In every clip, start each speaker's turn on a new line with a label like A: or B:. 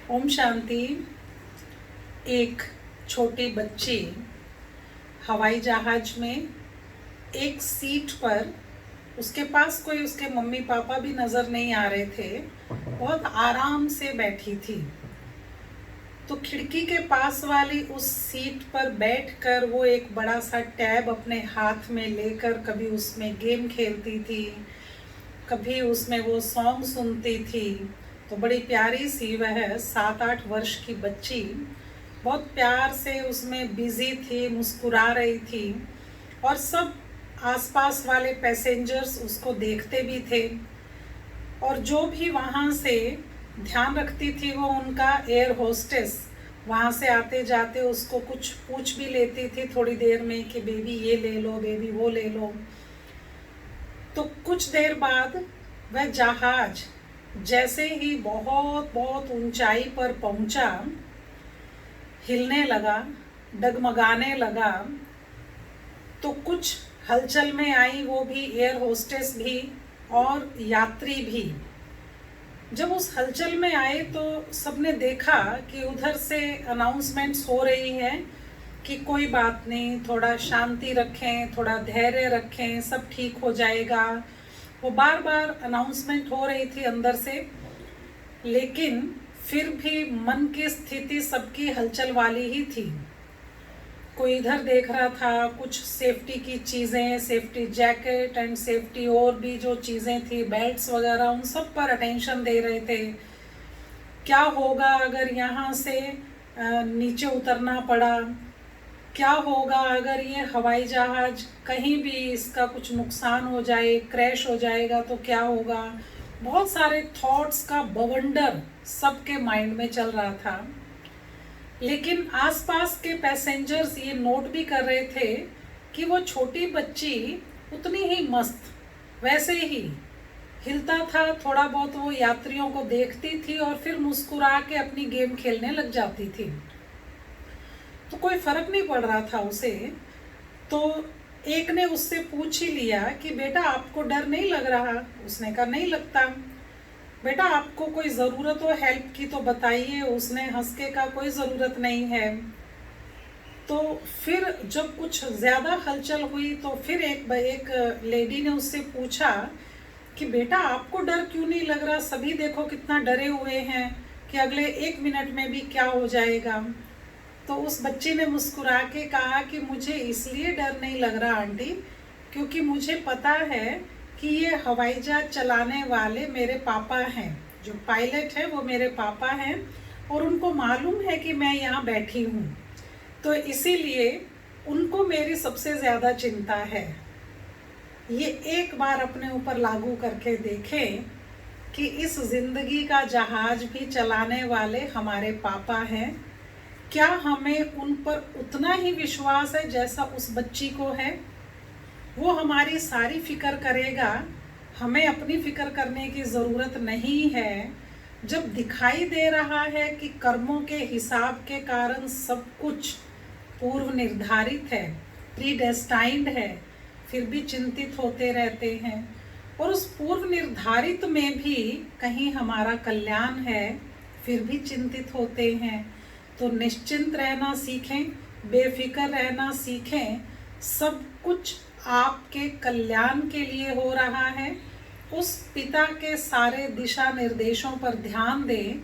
A: ओम शांति। एक छोटी बच्ची हवाई जहाज में एक सीट पर, उसके पास कोई उसके मम्मी पापा भी नज़र नहीं आ रहे थे, बहुत आराम से बैठी थी। तो खिड़की के पास वाली उस सीट पर बैठकर वो एक बड़ा सा टैब अपने हाथ में लेकर कभी उसमें गेम खेलती थी, कभी उसमें वो सॉन्ग सुनती थी। तो बड़ी प्यारी सी वह 7-8 वर्ष की बच्ची बहुत प्यार से उसमें बिजी थी, मुस्कुरा रही थी। और सब आसपास वाले पैसेंजर्स उसको देखते भी थे, और जो भी वहाँ से ध्यान रखती थी वो उनका एयर होस्टेस वहाँ से आते जाते उसको कुछ पूछ भी लेती थी थोड़ी देर में कि बेबी ये ले लो, बेबी वो ले लो। तो कुछ देर बाद वह जहाज जैसे ही बहुत बहुत ऊंचाई पर पहुंचा, हिलने लगा, डगमगाने लगा। तो कुछ हलचल में आई वो भी, एयर होस्टेस भी और यात्री भी। जब उस हलचल में आए तो सबने देखा कि उधर से अनाउंसमेंट्स हो रही हैं कि कोई बात नहीं, थोड़ा शांति रखें, थोड़ा धैर्य रखें, सब ठीक हो जाएगा। वो बार बार अनाउंसमेंट हो रही थी अंदर से, लेकिन फिर भी मन की स्थिति सबकी हलचल वाली ही थी। कोई इधर देख रहा था, कुछ सेफ्टी की चीज़ें, सेफ्टी जैकेट एंड सेफ्टी और भी जो चीज़ें थी, बेल्ट्स वगैरह, उन सब पर अटेंशन दे रहे थे। क्या होगा अगर यहाँ से नीचे उतरना पड़ा, क्या होगा अगर ये हवाई जहाज कहीं भी इसका कुछ नुकसान हो जाए, क्रैश हो जाएगा तो क्या होगा। बहुत सारे थॉट्स का बवंडर सबके माइंड में चल रहा था। लेकिन आसपास के पैसेंजर्स ये नोट भी कर रहे थे कि वो छोटी बच्ची उतनी ही मस्त, वैसे ही हिलता था, थोड़ा बहुत वो यात्रियों को देखती थी और फिर मुस्कुरा के अपनी गेम खेलने लग जाती थी। तो कोई फर्क नहीं पड़ रहा था उसे। तो एक ने उससे पूछ ही लिया कि बेटा आपको डर नहीं लग रहा? उसने कहा नहीं लगता। बेटा आपको कोई ज़रूरत हो हेल्प की तो बताइए। उसने हंस के कहा कोई ज़रूरत नहीं है। तो फिर जब कुछ ज़्यादा हलचल हुई तो फिर एक लेडी ने उससे पूछा कि बेटा आपको डर क्यों नहीं लग रहा? सभी देखो कितना डरे हुए हैं कि अगले 1 मिनट में भी क्या हो जाएगा। तो उस बच्ची ने मुस्कुरा के कहा कि मुझे इसलिए डर नहीं लग रहा आंटी, क्योंकि मुझे पता है कि ये हवाई जहाज चलाने वाले मेरे पापा हैं, जो पायलट है वो मेरे पापा हैं, और उनको मालूम है कि मैं यहाँ बैठी हूँ। तो इसीलिए उनको मेरी सबसे ज़्यादा चिंता है। ये एक बार अपने ऊपर लागू करके देखें कि इस ज़िंदगी का जहाज भी चलाने वाले हमारे पापा हैं। क्या हमें उन पर उतना ही विश्वास है जैसा उस बच्ची को है? वो हमारी सारी फिक्र करेगा, हमें अपनी फिक्र करने की ज़रूरत नहीं है। जब दिखाई दे रहा है कि कर्मों के हिसाब के कारण सब कुछ पूर्व निर्धारित है, प्रीडेस्टाइंड है, फिर भी चिंतित होते रहते हैं। और उस पूर्व निर्धारित में भी कहीं हमारा कल्याण है, फिर भी चिंतित होते हैं। तो निश्चिंत रहना सीखें, बेफिक्र रहना सीखें। सब कुछ आपके कल्याण के लिए हो रहा है। उस पिता के सारे दिशा निर्देशों पर ध्यान दें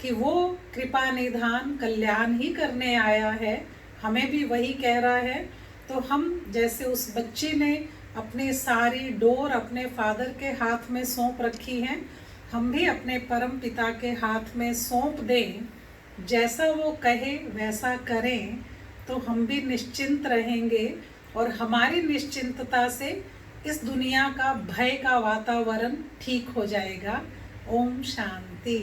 A: कि वो कृपा निधान कल्याण ही करने आया है, हमें भी वही कह रहा है। तो हम जैसे उस बच्ची ने अपनी सारी डोर अपने फादर के हाथ में सौंप रखी है, हम भी अपने परम पिता के हाथ में सौंप दें। जैसा वो कहे वैसा करें तो हम भी निश्चिंत रहेंगे, और हमारी निश्चिंतता से इस दुनिया का भय का वातावरण ठीक हो जाएगा। ओम शांति।